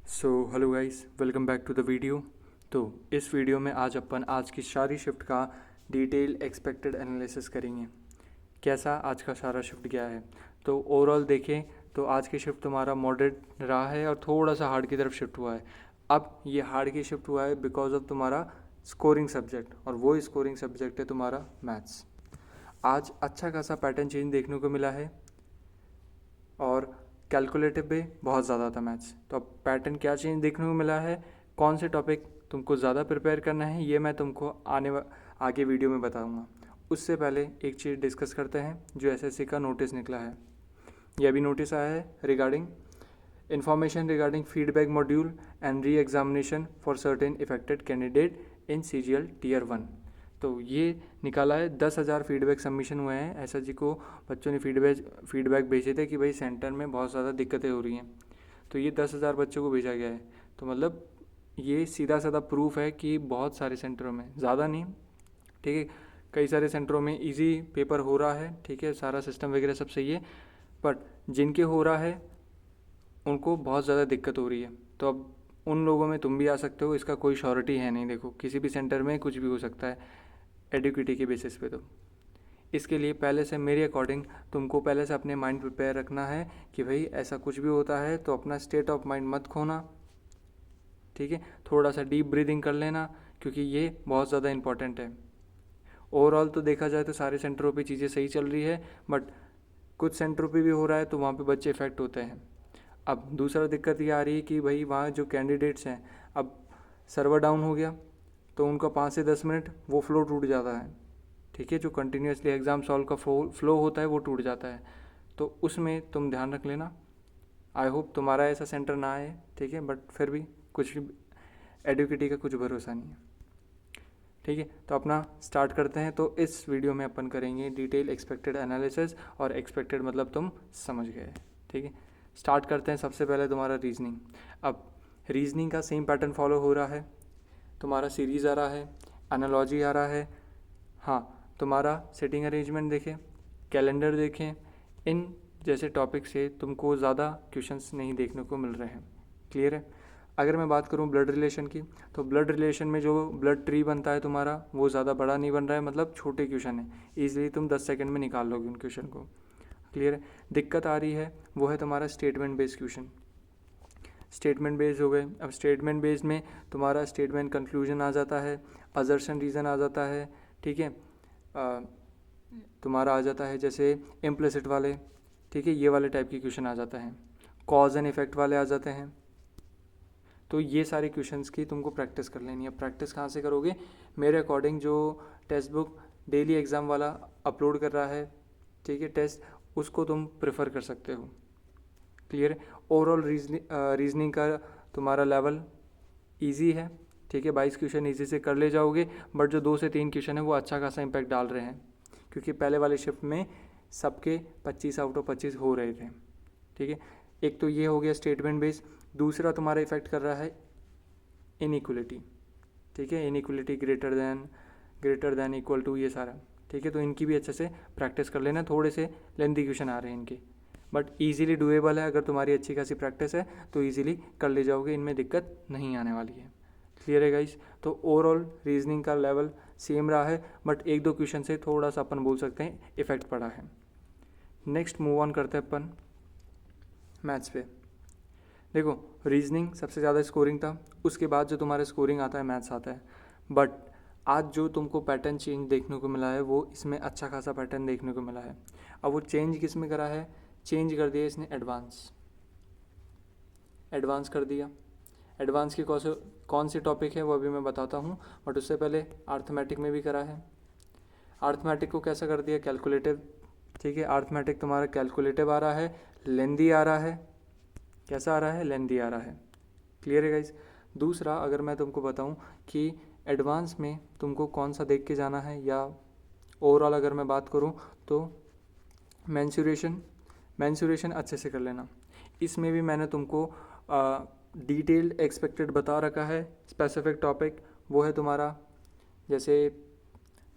Hello guys, welcome back to the video. तो इस video में आज आज की सारी शिफ्ट का डिटेल एक्सपेक्टेड एनालिसिस करेंगे। कैसा आज का सारा शिफ्ट गया है। तो ओवरऑल देखें तो आज की शिफ्ट तुम्हारा मॉडरेट रहा है और थोड़ा सा हार्ड की तरफ शिफ्ट हुआ है। अब ये हार्ड की शिफ्ट हुआ है बिकॉज ऑफ तुम्हारा स्कोरिंग सब्जेक्ट, और वो स्कोरिंग सब्जेक्ट है तुम्हारा मैथ्स। आज अच्छा खासा पैटर्न चेंज देखने को मिला है और कैलकुलेटिव पे बहुत ज़्यादा था मैथ्स। तो अब पैटर्न क्या चेंज देखने को मिला है, कौन से टॉपिक तुमको ज़्यादा प्रिपेयर करना है, ये मैं तुमको आगे वीडियो में बताऊंगा। उससे पहले एक चीज़ डिस्कस करते हैं जो एसएससी का नोटिस निकला है। यह भी नोटिस आया है regarding information regarding feedback module and re examination for certain affected candidate in CGL Tier 1। तो ये निकाला है 10,000 फीडबैक सबमिशन हुए हैं। एसएसजी को बच्चों ने फीडबैक भेजे थे कि भाई सेंटर में बहुत ज़्यादा दिक्कतें हो रही हैं। तो ये 10,000 बच्चों को भेजा गया है। तो मतलब ये सीधा साधा प्रूफ है कि बहुत सारे सेंटरों में, ज़्यादा नहीं, ठीक है, कई सारे सेंटरों में इजी पेपर हो रहा है, ठीक है, सारा सिस्टम वगैरह सब सही है, बट जिनके हो रहा है उनको बहुत ज़्यादा दिक्कत हो रही है। तो अब उन लोगों में तुम भी आ सकते हो, इसका कोई श्योरिटी है नहीं। देखो, किसी भी सेंटर में कुछ भी हो सकता है एडुकेटी के बेसिस पे। तो इसके लिए पहले से मेरे अकॉर्डिंग तुमको पहले से अपने माइंड प्रिपेयर रखना है कि भाई ऐसा कुछ भी होता है तो अपना स्टेट ऑफ माइंड मत खोना, ठीक है। थोड़ा सा डीप ब्रीदिंग कर लेना, क्योंकि ये बहुत ज़्यादा इंपॉर्टेंट है। ओवरऑल तो देखा जाए तो सारे सेंटरों पे चीज़ें सही चल रही है, बट कुछ सेंटरों पे भी हो रहा है तो वहाँ पे बच्चे इफेक्ट होते हैं। अब दूसरा दिक्कत ये आ रही है कि भाई वहाँ जो कैंडिडेट्स हैं, अब सर्वर डाउन हो गया तो उनका 5 से 10 मिनट वो फ्लो टूट जाता है, ठीक है। जो कंटिन्यूसली एग्ज़ाम सॉल्व का फ्लो होता है वो टूट जाता है। तो उसमें तुम ध्यान रख लेना। आई होप तुम्हारा ऐसा सेंटर ना आए, ठीक है, बट फिर भी कुछ एडुकेटी का कुछ भरोसा नहीं है, ठीक है। तो अपना स्टार्ट करते हैं। तो इस वीडियो में अपन करेंगे डिटेल एक्सपेक्टेड एनालिसिस, और एक्सपेक्टेड मतलब तुम समझ गए, ठीक है। स्टार्ट करते हैं। सबसे पहले तुम्हारा रीजनिंग। अब रीजनिंग का सेम पैटर्न फॉलो हो रहा है। तुम्हारा सीरीज़ आ रहा है, एनालॉजी आ रहा है, हाँ, तुम्हारा सिटिंग अरेंजमेंट देखें, कैलेंडर देखें, इन जैसे टॉपिक से तुमको ज़्यादा क्वेश्चंस नहीं देखने को मिल रहे हैं। क्लियर है। अगर मैं बात करूं ब्लड रिलेशन की, तो ब्लड रिलेशन में जो ब्लड ट्री बनता है तुम्हारा, वो ज़्यादा बड़ा नहीं बन रहा है, मतलब छोटे क्वेश्चन है, ईजिली तुम 10 सेकंड में निकाल लोगे उन क्वेश्चन को। क्लियर है। दिक्कत आ रही है वो है तुम्हारा statement based question. Statement based हो गए। अब स्टेटमेंट बेस्ड में तुम्हारा स्टेटमेंट कंक्लूजन आ जाता है, अजर्शन रीज़न आ जाता है, ठीक है, तुम्हारा आ जाता है जैसे इम्प्लिसिट वाले, ठीक है, ये वाले टाइप के क्वेश्चन आ जाता है, कॉज एंड इफेक्ट वाले आ जाते हैं। तो ये सारे क्वेश्चंस की तुमको प्रैक्टिस कर लेनी है। प्रैक्टिस कहाँ से करोगे? मेरे अकॉर्डिंग जो टेक्स्ट बुक डेली एग्ज़ाम वाला अपलोड कर रहा है, ठीक है, टेस्ट, उसको तुम प्रेफर कर सकते हो। क्लियर है। ओवरऑल रीजनिंग का तुम्हारा लेवल इजी है, ठीक है, 22 क्वेश्चन इजी से कर ले जाओगे, बट जो 2 से 3 क्वेश्चन है वो अच्छा खासा इम्पैक्ट डाल रहे हैं, क्योंकि पहले वाले शिफ्ट में सबके 25 आउट ऑफ 25 हो रहे थे, ठीक है। एक तो ये हो गया स्टेटमेंट बेस। दूसरा तुम्हारा इफेक्ट कर रहा है इनइक्वलिटी, ठीक है, inequality greater than equal to, ये सारा, ठीक है। तो इनकी भी अच्छे से प्रैक्टिस कर लेना। थोड़े से लेंथी क्वेश्चन आ रहे हैं इनके, बट ईजिली डुएबल है। अगर तुम्हारी अच्छी खासी प्रैक्टिस है तो ईजिली कर ले जाओगे, इनमें दिक्कत नहीं आने वाली है। क्लियर है गाइस। तो ओवरऑल रीजनिंग का लेवल सेम रहा है, बट एक दो क्वेश्चन से थोड़ा सा अपन बोल सकते हैं इफेक्ट पड़ा है। नेक्स्ट मूव ऑन करते हैं अपन मैथ्स पे। देखो, रीजनिंग सबसे ज़्यादा स्कोरिंग था, उसके बाद जो तुम्हारा स्कोरिंग आता है मैथ्स आता है। बट आज जो तुमको पैटर्न चेंज देखने को मिला है वो इसमें अच्छा खासा पैटर्न देखने को मिला है। अब वो चेंज किस में करा है? चेंज कर दिया इसने एडवांस कर दिया। एडवांस के कौन से टॉपिक है वो अभी मैं बताता हूँ, बट उससे पहले अर्थमेटिक में भी करा है। अर्थमेटिक को कैसा कर दिया? कैलकुलेटिव, ठीक है। अर्थमेटिक तुम्हारा कैलकुलेटिव आ रहा है, लेंदी आ रहा है, कैसा आ रहा है? लेंदी आ रहा है। क्लियर है गाइज। दूसरा, अगर मैं तुमको बताऊं कि एडवांस में तुमको कौन सा देख के जाना है, या ओवरऑल अगर मैं बात करूं तो मैंसुरेशन अच्छे से कर लेना। इसमें भी मैंने तुमको डिटेल्ड एक्सपेक्टेड बता रखा है। स्पेसिफिक टॉपिक वो है तुम्हारा जैसे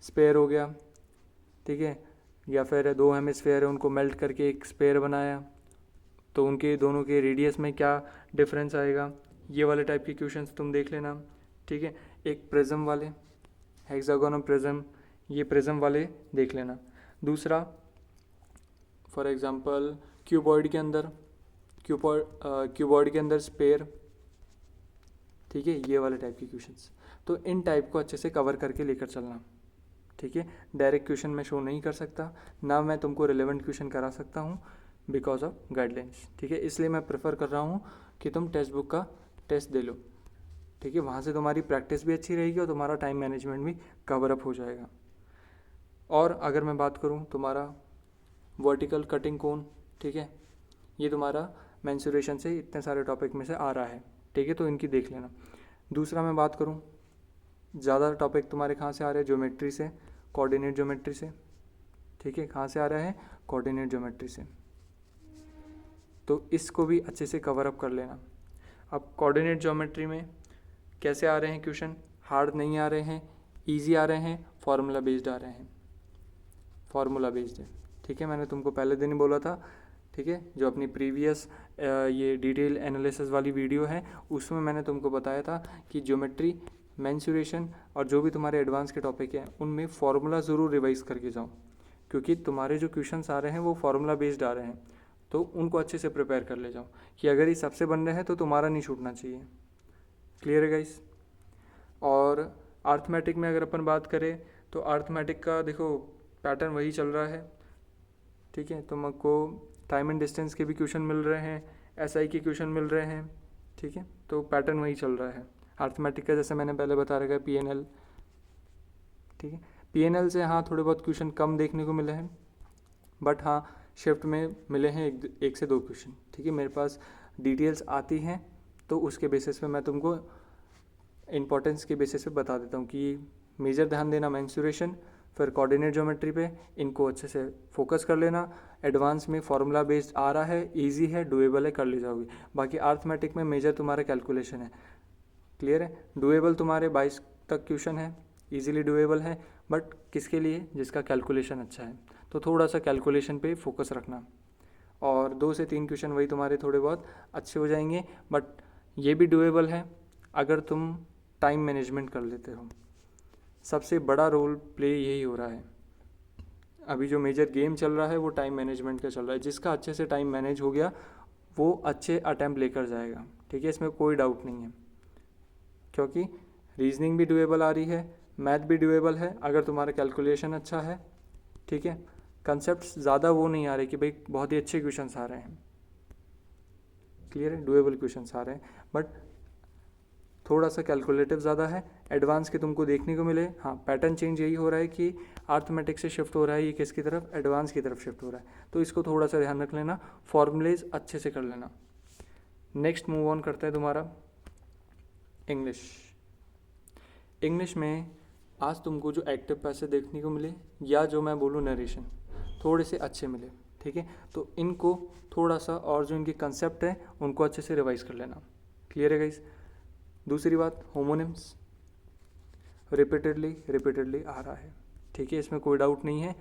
स्पेयर हो गया, ठीक है, या फिर 2 हेमिस्फेयर है, उनको मेल्ट करके एक स्पेयर बनाया, तो उनके दोनों के रेडियस में क्या डिफरेंस आएगा, ये वाले टाइप के क्वेश्चंस तुम देख लेना, ठीक है। एक प्रिज्म वाले, हेक्सागोनल प्रिज्म, ये प्रिज्म वाले देख लेना। दूसरा फॉर एग्जांपल क्यूबॉइड के अंदर स्पेयर, ठीक है, ये वाले टाइप के क्वेश्चंस। तो इन टाइप को अच्छे से कवर करके लेकर चलना, ठीक है। डायरेक्ट क्वेश्चन मैं शो नहीं कर सकता, ना मैं तुमको रिलेवेंट क्वेश्चन करा सकता हूँ बिकॉज ऑफ गाइडलाइंस, ठीक है। इसलिए मैं प्रेफर कर रहा हूँ कि तुम टेक्स्ट बुक का टेस्ट दे लो, ठीक है। वहाँ से तुम्हारी प्रैक्टिस भी अच्छी रहेगी और तुम्हारा टाइम मैनेजमेंट भी कवर अप हो जाएगा। और अगर मैं बात करूँ तुम्हारा वर्टिकल कटिंग कोन, ठीक है, ये तुम्हारा मेंसुरेशन से इतने सारे टॉपिक में से आ रहा है, ठीक है, तो इनकी देख लेना। दूसरा मैं बात करूँ, ज़्यादा टॉपिक तुम्हारे कहाँ से आ रहे हैं, ज्योमेट्री से, कोऑर्डिनेट ज्योमेट्री से, ठीक है। कहाँ से आ रहा है, कोऑर्डिनेट ज्योमेट्री से, तो इसको भी अच्छे से कवर अप कर लेना। अब कोऑर्डिनेट ज्योमेट्री में कैसे आ रहे हैं क्वेश्चन, हार्ड नहीं आ रहे हैं, इजी आ रहे हैं, फार्मूला बेस्ड आ रहे हैं, फार्मूला बेस्ड है, ठीक है। मैंने तुमको पहले दिन ही बोला था, ठीक है, जो अपनी प्रीवियस ये डिटेल एनालिसिस वाली वीडियो है उसमें मैंने तुमको बताया था कि ज्योमेट्री, मेंसुरेशन और जो भी तुम्हारे एडवांस के टॉपिक हैं उनमें फार्मूला ज़रूर रिवाइज करके जाओ, क्योंकि तुम्हारे जो क्वेश्चंस आ रहे हैं वो फार्मूला बेस्ड आ रहे हैं, तो उनको अच्छे से प्रिपेयर कर ले जाओ कि अगर ये सबसे बन रहे हैं तो तुम्हारा नहीं छूटना चाहिए। क्लियर है गाइस। और अर्थमेटिक में अगर अपन बात करें तो अर्थमेटिक का देखो पैटर्न वही चल रहा है, ठीक है। तुमको टाइम एंड डिस्टेंस के भी क्वेश्चन मिल रहे हैं, एसआई के क्वेश्चन मिल रहे हैं, ठीक है, तो पैटर्न वही चल रहा है अर्थमेटिक का, जैसे मैंने पहले बता रखा है पीएनएल, ठीक है। पीएनएल से हाँ थोड़े बहुत क्वेश्चन कम देखने को मिले हैं, बट हाँ शिफ्ट में मिले हैं एक से दो क्वेश्चन, ठीक है। मेरे पास डिटेल्स आती हैं तो उसके बेसिस पे मैं तुमको इम्पोर्टेंस के बेसिस पे बता देता हूँ कि मेजर ध्यान देना मेंसुरेशन, फिर कोऑर्डिनेट ज्योमेट्री पे, इनको अच्छे से फोकस कर लेना। एडवांस में फार्मूला बेस्ड आ रहा है, इजी है, डुएबल है, कर ले जाओगे। बाकी अर्थमेटिक में मेजर तुम्हारा कैलकुलेशन है, क्लियर है। डुएबल तुम्हारे 22 तक क्वेश्चन है, इजीली डुएबल है, बट किसके लिए, जिसका कैलकुलेशन अच्छा है, तो थोड़ा सा कैलकुलेशन पे फोकस रखना। और 2 से 3 क्वेश्चन वही तुम्हारे थोड़े बहुत अच्छे हो जाएंगे, बट ये भी डुएबल है अगर तुम टाइम मैनेजमेंट कर लेते हो। सबसे बड़ा रोल प्ले यही हो रहा है, अभी जो मेजर गेम चल रहा है वो टाइम मैनेजमेंट का चल रहा है। जिसका अच्छे से टाइम मैनेज हो गया वो अच्छे अटैम्प्ट लेकर जाएगा, ठीक है, इसमें कोई डाउट नहीं है, क्योंकि रीजनिंग भी डुएबल आ रही है, मैथ भी डुएबल है अगर तुम्हारा कैलकुलेशन अच्छा है, ठीक है। कंसेप्ट्स ज़्यादा वो नहीं आ रहे कि भाई बहुत ही अच्छे क्वेश्चंस आ रहे हैं, क्लियर है, डुएबल क्वेश्चंस आ रहे हैं, बट थोड़ा सा कैलकुलेटिव ज़्यादा है। एडवांस के तुमको देखने को मिले, हाँ पैटर्न चेंज यही हो रहा है कि अर्थमेटिक से शिफ्ट हो रहा है, ये किसकी तरफ, एडवांस की तरफ शिफ्ट हो रहा है, तो इसको थोड़ा सा ध्यान रख लेना, फॉर्मूलेज अच्छे से कर लेना। नेक्स्ट मूव ऑन करते हैं तुम्हारा इंग्लिश। इंग्लिश में आज तुमको जो एक्टिव पैसेज देखने को मिले या जो मैं बोलूँ नरेशन थोड़े से अच्छे मिले, ठीक है, तो इनको थोड़ा सा और जो इनके कंसेप्ट है उनको अच्छे से रिवाइज कर लेना। क्लियर है गाइस। दूसरी बात, होमोनिम्स रिपीटेडली आ रहा है, ठीक है, इसमें कोई डाउट नहीं है।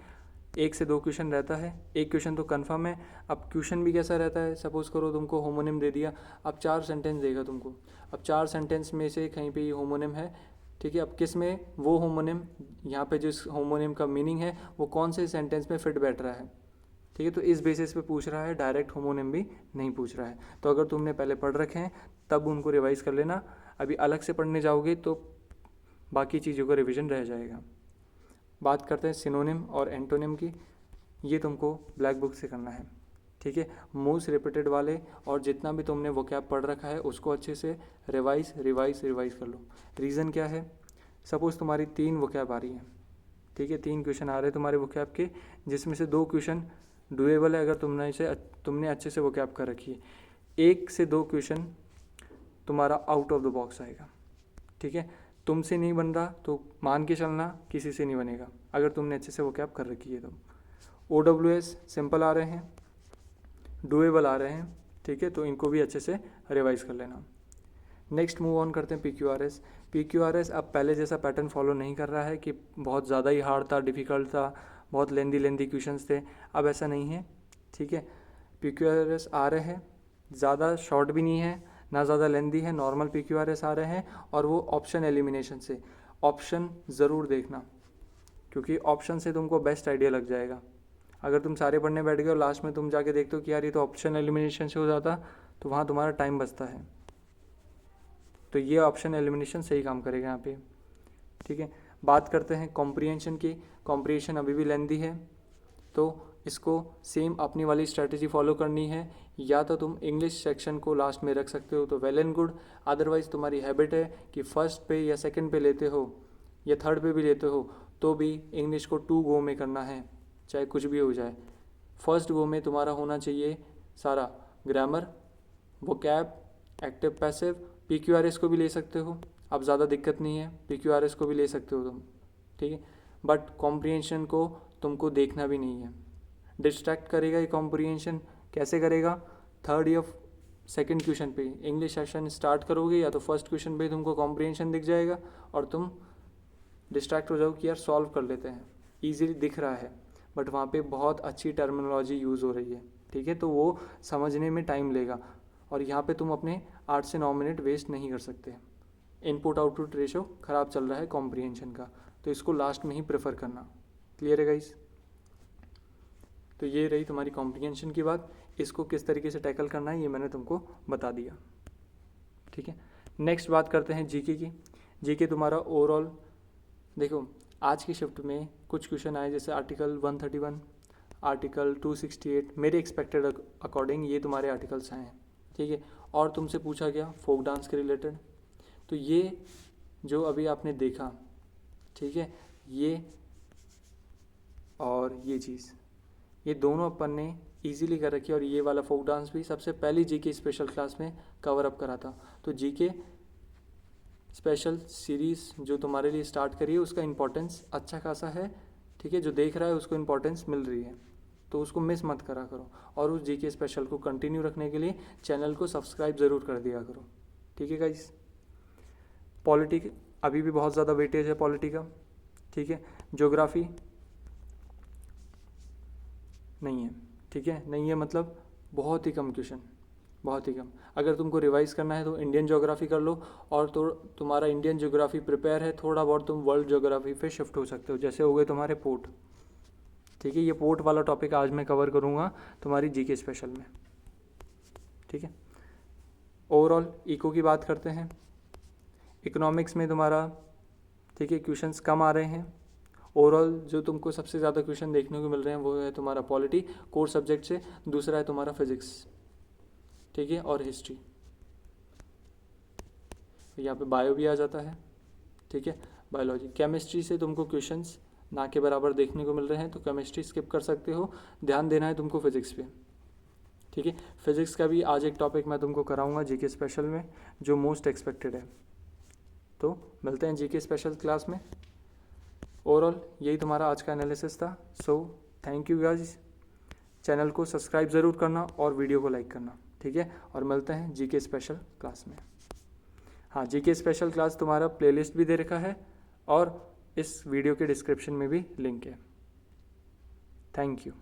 1 से 2 क्वेश्चन रहता है, एक क्वेश्चन तो कंफर्म है। अब क्वेश्चन भी कैसा रहता है, सपोज करो तुमको होमोनिम दे दिया, अब 4 सेंटेंस देगा तुमको, अब 4 सेंटेंस में से कहीं पे ये होमोनिम है, ठीक है, अब किस में वो होमोनिम, यहाँ पे जिस होमोनिम का मीनिंग है वो कौन से सेंटेंस में फिट बैठ रहा है, ठीक है, तो इस बेसिस पे पूछ रहा है, डायरेक्ट होमोनिम भी नहीं पूछ रहा है। तो अगर तुमने पहले पढ़ रखे हैं तब उनको रिवाइज कर लेना, अभी अलग से पढ़ने जाओगे तो बाकी चीज़ों का रिवीजन रह जाएगा। बात करते हैं सिनोनिम और एंटोनिम की, ये तुमको ब्लैक बुक से करना है, ठीक है। मोस्ट रिपीटेड वाले और जितना भी तुमने वोकैब पढ़ रखा है उसको अच्छे से रिवाइज कर लो। रीज़न क्या है, सपोज तुम्हारी 3 वोकैब आ रही है, ठीक है, 3 क्वेश्चन आ रहे हैं तुम्हारे वोकैब के, जिसमें से 2 क्वेश्चन डुएबल है अगर तुमने अच्छे से वोकैब कर रखी है। 1 से 2 क्वेश्चन तुम्हारा आउट ऑफ द बॉक्स आएगा, ठीक है, तुमसे नहीं बन रहा तो मान के चलना किसी से नहीं बनेगा अगर तुमने अच्छे से वोकैब कर रखी है तो। OWS सिंपल आ रहे हैं, डुएबल आ रहे हैं, ठीक है, तो इनको भी अच्छे से रिवाइज कर लेना। नेक्स्ट मूव ऑन करते हैं PQRS अब पहले जैसा पैटर्न फॉलो नहीं कर रहा है कि बहुत ज़्यादा ही हार्ड था, डिफ़िकल्ट था, बहुत लेंदी क्वेश्चंस थे, अब ऐसा नहीं है, ठीक है। PQRS आ रहे हैं, ज़्यादा शॉर्ट भी नहीं है, ना ज़्यादा लेंदी है, नॉर्मल PQRS आ रहे हैं और वो ऑप्शन एलिमिनेशन से। ऑप्शन ज़रूर देखना क्योंकि ऑप्शन से तुमको बेस्ट आइडिया लग जाएगा। अगर तुम सारे पढ़ने बैठ गए और लास्ट में तुम जाके देखते हो कि यार ये तो ऑप्शन एलिमिनेशन से हो जाता, तो वहाँ तुम्हारा टाइम बचता है। तो ये ऑप्शन एलिमिनेशन सही काम करेगा यहाँ पे। ठीक है, बात करते हैं कॉम्प्रिहेंशन की। कॉम्प्रिहेंशन अभी भी लेंदी है, तो इसको सेम अपनी वाली स्ट्रैटेजी फॉलो करनी है। या तो तुम इंग्लिश सेक्शन को लास्ट में रख सकते हो तो वेल एंड गुड, अदरवाइज तुम्हारी हैबिट है कि फर्स्ट पे या सेकंड पे लेते हो या थर्ड पे भी लेते हो तो भी इंग्लिश को 2 गो में करना है, चाहे कुछ भी हो जाए। फर्स्ट गो में तुम्हारा होना चाहिए सारा grammar, vocab, active passive, PQRS को भी ले सकते हो, अब ज़्यादा दिक्कत नहीं है, PQRS को भी ले सकते हो तुम। ठीक है, बट कॉम्प्रिहेंशन को तुमको देखना भी नहीं है। डिस्ट्रैक्ट करेगा ये कॉम्प्रिहेंशन, कैसे करेगा? थर्ड या सेकंड क्वेश्चन पे इंग्लिश सेशन स्टार्ट करोगे या तो फर्स्ट क्वेश्चन पे तुमको कॉम्प्रिहेंशन दिख जाएगा और तुम डिस्ट्रैक्ट हो जाओ कि यार सॉल्व कर लेते हैं, ईजिली दिख रहा है, बट वहाँ पे बहुत अच्छी टर्मिनोलॉजी यूज़ हो रही है। ठीक है, तो वो समझने में टाइम लेगा और यहाँ पे तुम अपने 8 से 9 मिनट वेस्ट नहीं कर सकते। इनपुट आउटपुट रेशो ख़राब चल रहा है कॉम्प्रिहेंशन का, तो इसको लास्ट में ही प्रेफर करना। क्लियर है गाइस? तो ये रही तुम्हारी कॉम्प्रिहेंशन की बात। इसको किस तरीके से टैकल करना है ये मैंने तुमको बता दिया। ठीक है, नेक्स्ट बात करते हैं जीके की। जीके तुम्हारा ओवरऑल देखो, आज की शिफ्ट में कुछ क्वेश्चन आए जैसे आर्टिकल 131, आर्टिकल 268, मेरे एक्सपेक्टेड अकॉर्डिंग ये तुम्हारे आर्टिकल्स आए हैं। ठीक है, और तुमसे पूछा गया फोक डांस के रिलेटेड, तो ये जो अभी आपने देखा, ठीक है, ये और ये चीज़, ये दोनों अपन ने इजीली कर रखी है और ये वाला फोक डांस भी सबसे पहली जीके स्पेशल क्लास में कवर अप करा था। तो जीके स्पेशल सीरीज़ जो तुम्हारे लिए स्टार्ट करी है उसका इम्पोर्टेंस अच्छा खासा है। ठीक है, जो देख रहा है उसको इम्पोर्टेंस मिल रही है, तो उसको मिस मत करा करो और उस जीके स्पेशल को कंटिन्यू रखने के लिए चैनल को सब्सक्राइब ज़रूर कर दिया करो। ठीक है गाइस? पॉलिटी अभी भी बहुत ज़्यादा वेटेज है पॉलिटी का। ठीक है, ज्योग्राफी नहीं है। ठीक है, नहीं है मतलब बहुत ही कम क्वेश्चन, बहुत ही कम। अगर तुमको रिवाइज करना है तो इंडियन ज्योग्राफी कर लो और तो तुम्हारा इंडियन ज्योग्राफी प्रिपेयर है, थोड़ा बहुत तुम वर्ल्ड ज्योग्राफी पे शिफ्ट हो सकते हो, जैसे हो गए तुम्हारे पोर्ट। ठीक है, ये पोर्ट वाला टॉपिक आज मैं कवर करूँगा तुम्हारी जीके स्पेशल में। ठीक है, ओवरऑल इको की बात करते हैं। इकोनॉमिक्स में तुम्हारा ठीक है क्वेश्चंस कम आ रहे हैं। ओवरऑल जो तुमको सबसे ज़्यादा क्वेश्चन देखने को मिल रहे हैं वो है तुम्हारा पॉलिटी कोर सब्जेक्ट से, दूसरा है तुम्हारा फिजिक्स, ठीक है, और हिस्ट्री। यहाँ पे बायो भी आ जाता है। ठीक है, बायोलॉजी। केमिस्ट्री से तुमको क्वेश्चंस ना के बराबर देखने को मिल रहे हैं, तो केमिस्ट्री स्किप कर सकते हो, ध्यान देना है तुमको फिजिक्स पे। ठीक है, फिजिक्स का भी आज एक टॉपिक मैं तुमको कराऊंगा जीके स्पेशल में जो मोस्ट एक्सपेक्टेड है। तो मिलते हैं जीके स्पेशल क्लास में। ओवरऑल यही तुम्हारा आज का एनालिसिस था। So thank you guys, channel को सब्सक्राइब ज़रूर करना और वीडियो को लाइक करना। ठीक है, और मिलते हैं जीके स्पेशल क्लास में। हाँ, जीके स्पेशल क्लास तुम्हारा प्लेलिस्ट भी दे रखा है और इस वीडियो के डिस्क्रिप्शन में भी लिंक है। Thank you.